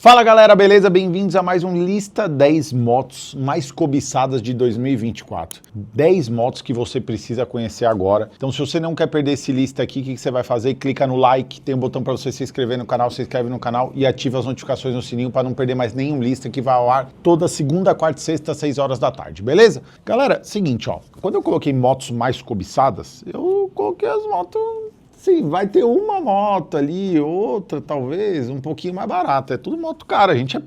Fala galera, beleza? Bem-vindos a mais um Lista 10 motos mais cobiçadas de 2024. 10 motos que você precisa conhecer agora. Então se você não quer perder esse lista aqui, o que você vai fazer? Clica no like, tem um botão para você se inscrever no canal, se inscreve no canal e ativa as notificações no sininho para não perder mais nenhum lista que vai ao ar toda segunda, quarta e sexta, às 6 horas da tarde, beleza? Galera, seguinte, ó, quando eu coloquei motos mais cobiçadas, eu coloquei as motos... Sim, vai ter uma moto ali, outra talvez, um pouquinho mais barata. É tudo moto cara, a gente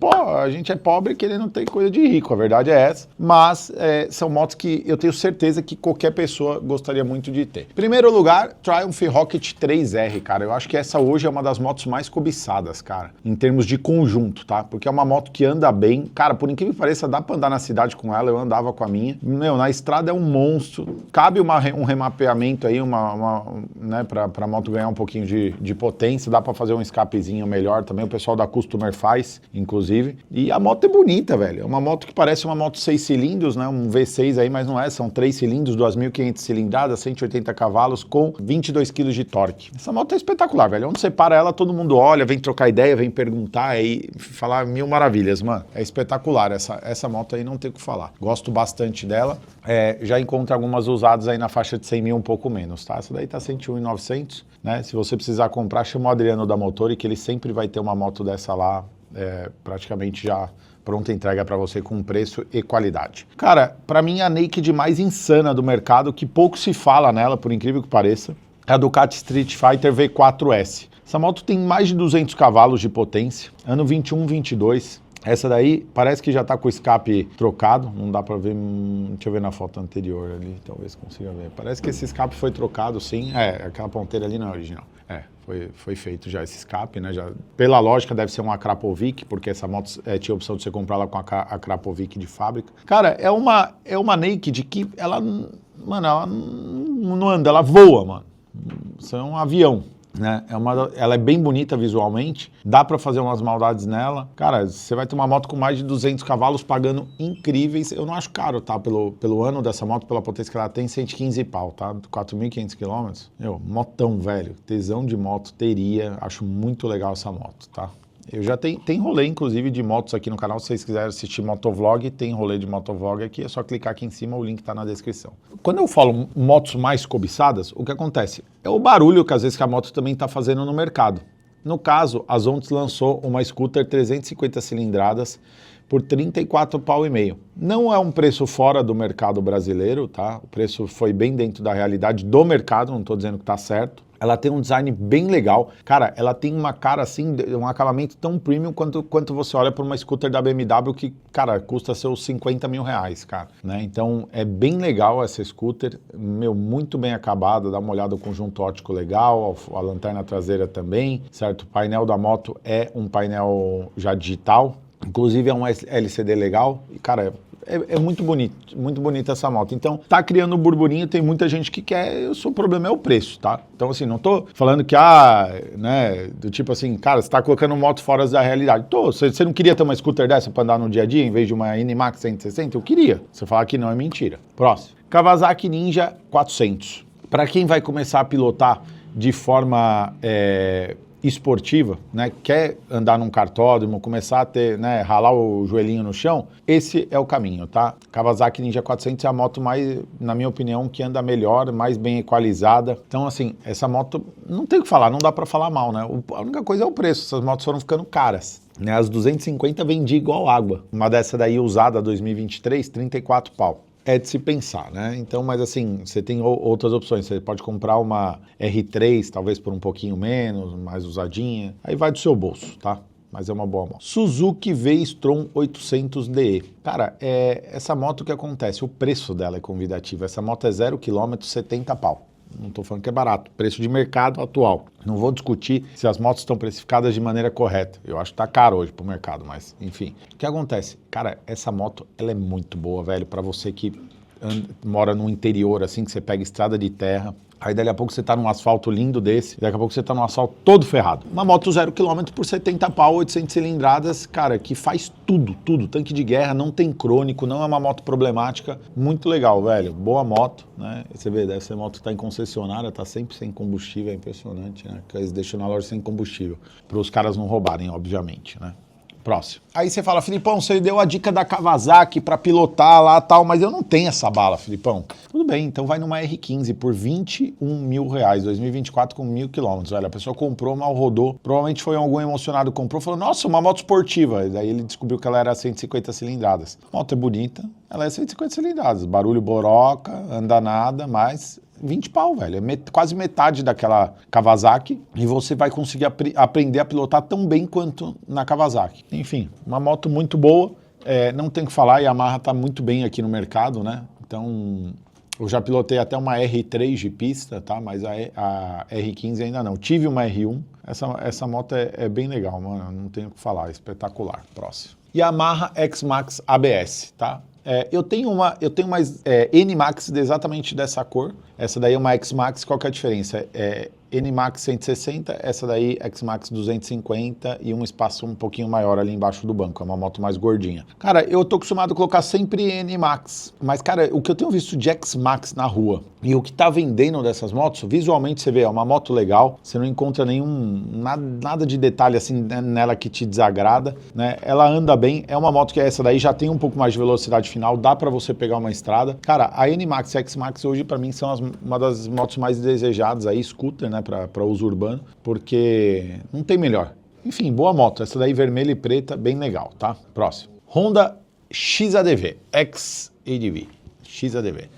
é pobre querendo ter coisa de rico, a verdade é essa. Mas são motos que eu tenho certeza que qualquer pessoa gostaria muito de ter. Primeiro lugar, Triumph Rocket 3R, cara. Eu acho que essa hoje é uma das motos mais cobiçadas, cara, em termos de conjunto, tá? Porque é uma moto que anda bem. Cara, por incrível que pareça, dá pra andar na cidade com ela, eu andava com a minha. Meu, na estrada é um monstro. Cabe um remapeamento aí, né, pra moto ganhar um pouquinho de potência, dá para fazer um escapezinho melhor também, o pessoal da Customer faz, inclusive. E a moto é bonita, velho, é uma moto que parece uma moto 6 cilindros, né, um V6 aí, mas não é, são 3 cilindros, 2.500 cilindradas, 180 cavalos com 22 kg de torque. Essa moto é espetacular, velho, onde você para ela, todo mundo olha, vem trocar ideia, vem perguntar aí, falar mil maravilhas, mano, é espetacular, essa moto aí não tem o que falar. Gosto bastante dela, já encontro algumas usadas aí na faixa de 100 mil, um pouco menos, tá? Essa daí tá 101.900, né? Se você precisar comprar, chama o Adriano da Motori, que ele sempre vai ter uma moto dessa lá, praticamente já pronta entrega para você com preço e qualidade. Cara, para mim a naked mais insana do mercado, que pouco se fala nela, por incrível que pareça, é a Ducati Street Fighter V4S. Essa moto tem mais de 200 cavalos de potência, ano 21, 22. Essa daí parece que já tá com o escape trocado, não dá pra ver, deixa eu ver na foto anterior ali, talvez consiga ver. Parece que esse escape foi trocado, sim, aquela ponteira ali não é original. Foi feito já esse escape, né, já, pela lógica deve ser uma Krapovic, porque essa moto tinha a opção de você comprar ela com a Krapovic de fábrica. Cara, é uma naked que ela, mano, ela não anda, ela voa, mano, isso é um avião. Né? Ela é bem bonita visualmente, dá para fazer umas maldades nela. Cara, você vai ter uma moto com mais de 200 cavalos pagando incríveis. Eu não acho caro, tá? Pelo ano dessa moto, pela potência que ela tem, 115 pau, tá? 4.500 quilômetros. Meu, motão, velho. Tesão de moto teria. Acho muito legal essa moto, tá? Eu já tem rolê, inclusive, de motos aqui no canal. Se vocês quiserem assistir motovlog, tem rolê de motovlog aqui. É só clicar aqui em cima, o link tá na descrição. Quando eu falo motos mais cobiçadas, o que acontece? É o barulho que às vezes que a moto também tá fazendo no mercado. No caso, a Zontes lançou uma scooter 350 cilindradas por 34 pau e meio. Não é um preço fora do mercado brasileiro, tá? O preço foi bem dentro da realidade do mercado, não tô dizendo que tá certo. Ela tem um design bem legal. Cara, ela tem uma cara assim, um acabamento tão premium quanto você olha para uma scooter da BMW que, cara, custa seus 50 mil reais, cara, né? Então, é bem legal essa scooter, meu, muito bem acabada, dá uma olhada no conjunto óptico legal, a lanterna traseira também, certo? O painel da moto é um painel já digital, inclusive é um LCD legal e, cara, é muito bonita essa moto. Então, tá criando um burburinho, tem muita gente que quer, o seu problema é o preço, tá? Então, assim, não tô falando que, né, do tipo assim, cara, você tá colocando moto fora da realidade. Você não queria ter uma scooter dessa pra andar no dia a dia, em vez de uma NMAX 160? Eu queria. Você falar que não é mentira. Próximo. Kawasaki Ninja 400. Para quem vai começar a pilotar de forma esportiva, né, quer andar num kartódromo, começar a ter, né, ralar o joelhinho no chão, esse é o caminho, tá? Kawasaki Ninja 400 é a moto mais, na minha opinião, que anda melhor, mais bem equalizada. Então, assim, essa moto, não tem o que falar, não dá para falar mal, né? A única coisa é o preço, essas motos foram ficando caras. Né? As 250 vendi igual água. Uma dessa daí usada, 2023, 34 pau. É de se pensar, né? Então, mas assim, você tem outras opções. Você pode comprar uma R3, talvez por um pouquinho menos, mais usadinha. Aí vai do seu bolso, tá? Mas é uma boa moto. Suzuki V-Strom 800DE. Cara, essa moto que acontece, o preço dela é convidativo. Essa moto é 0 km, 70 pau. Não estou falando que é barato, preço de mercado atual. Não vou discutir se as motos estão precificadas de maneira correta. Eu acho que tá caro hoje pro mercado, mas enfim. O que acontece? Cara, essa moto, ela é muito boa, velho, para você que mora no interior, assim, que você pega estrada de terra. Aí dali a pouco você tá num asfalto lindo desse, daqui a pouco você tá num asfalto todo ferrado. Uma moto 0 km por 70 pau, 800 cilindradas, cara, que faz tudo, tanque de guerra, não tem crônico, não é uma moto problemática, muito legal, velho, boa moto, né? Você vê, essa moto tá em concessionária, tá sempre sem combustível, é impressionante, né? Porque eles deixam na loja sem combustível, para os caras não roubarem, obviamente, né? Próximo. Aí você fala, Filipão, você deu a dica da Kawasaki para pilotar lá e tal, mas eu não tenho essa bala, Filipão. Tudo bem, então vai numa R15 por R$21 mil, 2024 com 1.000 quilômetros. Olha, a pessoa comprou, mal rodou, provavelmente foi algum emocionado que comprou, falou, nossa, uma moto esportiva. E daí ele descobriu que ela era 150 cilindradas. A moto é bonita, ela é 150 cilindradas, barulho boroca, anda nada, mas 20 pau, velho. É quase metade daquela Kawasaki e você vai conseguir aprender a pilotar tão bem quanto na Kawasaki. Enfim, uma moto muito boa, não tem o que falar, a Yamaha tá muito bem aqui no mercado, né? Então, eu já pilotei até uma R3 de pista, tá? Mas a R15 ainda não. Tive uma R1, essa moto é bem legal, mano, não tenho o que falar, espetacular. Próximo. Yamaha X-Max ABS, tá? Eu tenho uma N-Max exatamente dessa cor. Essa daí é uma X-Max, qual que é a diferença? N-Max 160, essa daí X-Max 250 e um espaço um pouquinho maior ali embaixo do banco, é uma moto mais gordinha. Cara, eu tô acostumado a colocar sempre N-Max, mas cara, o que eu tenho visto de X-Max na rua e o que tá vendendo dessas motos, visualmente você vê, é uma moto legal, você não encontra nada de detalhe assim nela que te desagrada, né? Ela anda bem, é uma moto que essa daí já tem um pouco mais de velocidade final, dá pra você pegar uma estrada. Cara, a N-Max e a X-Max hoje pra mim são uma das motos mais desejadas aí, scooter, né, para uso urbano, porque não tem melhor. Enfim, boa moto, essa daí vermelha e preta, bem legal, tá? Próximo. Honda XADV, XADV, XADV.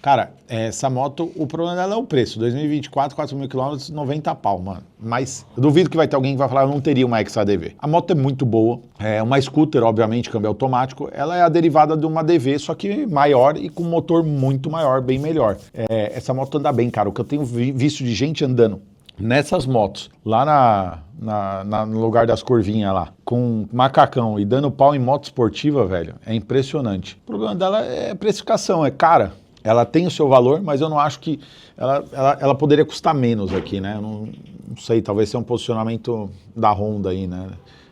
Cara, essa moto, o problema dela é o preço, 2024, 4.000 km, 90 pau, mano. Mas eu duvido que vai ter alguém que vai falar, eu não teria uma XADV. A moto é muito boa, é uma scooter, obviamente, câmbio automático, ela é a derivada de uma DV, só que maior e com motor muito maior, bem melhor. Essa moto anda bem, cara, o que eu tenho visto de gente andando nessas motos, lá no lugar das curvinhas lá, com macacão e dando pau em moto esportiva, velho, é impressionante. O problema dela é a precificação, é cara. Ela tem o seu valor, mas eu não acho que ela poderia custar menos aqui, né? Eu não sei, talvez seja um posicionamento da Honda aí, né?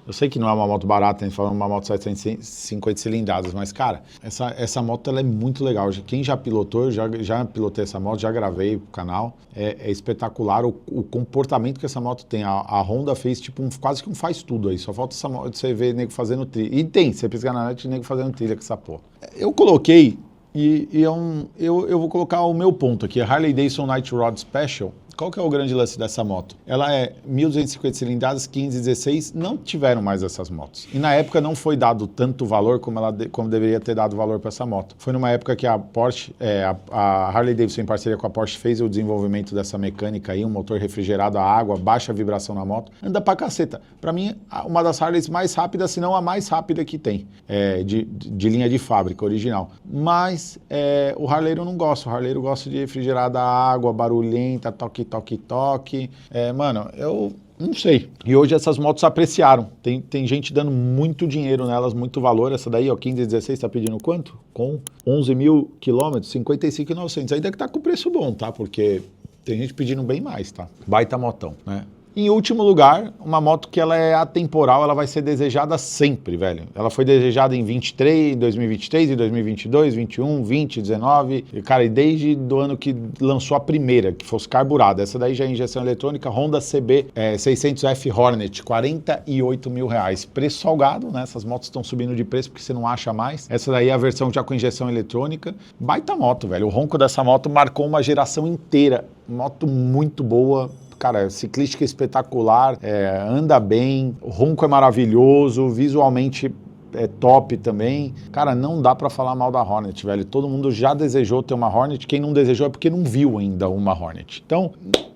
Eu sei que não é uma moto barata, a gente falando uma moto 750 cilindradas, mas, cara, essa moto ela é muito legal. Quem já pilotou, já pilotei essa moto, já gravei pro canal, é espetacular o comportamento que essa moto tem. A Honda fez tipo quase que um faz tudo aí, só falta essa moto, você ver nego fazendo trilha. E tem, você pesquisar na net, nego fazendo trilha com essa porra. Eu coloquei... eu vou colocar o meu ponto aqui, a Harley Davidson Night Rod Special. Qual que é o grande lance dessa moto? Ela é 1.250 cilindradas, 15 e 16, não tiveram mais essas motos. E na época não foi dado tanto valor como deveria ter dado valor para essa moto. Foi numa época que a Porsche, a Harley Davidson em parceria com a Porsche fez o desenvolvimento dessa mecânica aí, um motor refrigerado a água, baixa vibração na moto, anda pra caceta. Pra mim, uma das Harleys mais rápidas, se não a mais rápida que tem, de linha de fábrica original. Mas o harleiro não gosta, o harleiro gosta de refrigerada a água, barulhenta, toque. Mano, eu não sei. E hoje essas motos apreciaram. Tem gente dando muito dinheiro nelas, muito valor. Essa daí, ó, 15 e 16, tá pedindo quanto? Com 11.000 quilômetros, 55.900. Ainda que tá com preço bom, tá? Porque tem gente pedindo bem mais, tá? Baita motão, né? Em último lugar, uma moto que ela é atemporal, ela vai ser desejada sempre, velho. Ela foi desejada em 2023, em 2022, 21, 20, 19, e, cara, e desde do ano que lançou a primeira, que fosse carburada. Essa daí já é injeção eletrônica, Honda CB 600F Hornet, 48 mil reais. Preço salgado, né? Essas motos estão subindo de preço porque você não acha mais. Essa daí é a versão já com injeção eletrônica. Baita moto, velho. O ronco dessa moto marcou uma geração inteira. Moto muito boa. Cara, ciclística espetacular, anda bem, o ronco é maravilhoso, visualmente é top também. Cara, não dá pra falar mal da Hornet, velho. Todo mundo já desejou ter uma Hornet, quem não desejou é porque não viu ainda uma Hornet. Então,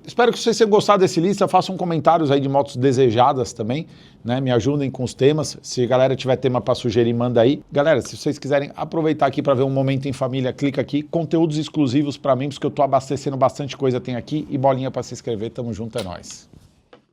espero que vocês tenham gostado desse lista, façam comentários aí de motos desejadas também, né? Me ajudem com os temas. Se a galera tiver tema para sugerir, manda aí. Galera, se vocês quiserem aproveitar aqui para ver um momento em família, clica aqui. Conteúdos exclusivos para membros que eu tô abastecendo bastante coisa tem aqui e bolinha para se inscrever. Tamo junto, é nóis.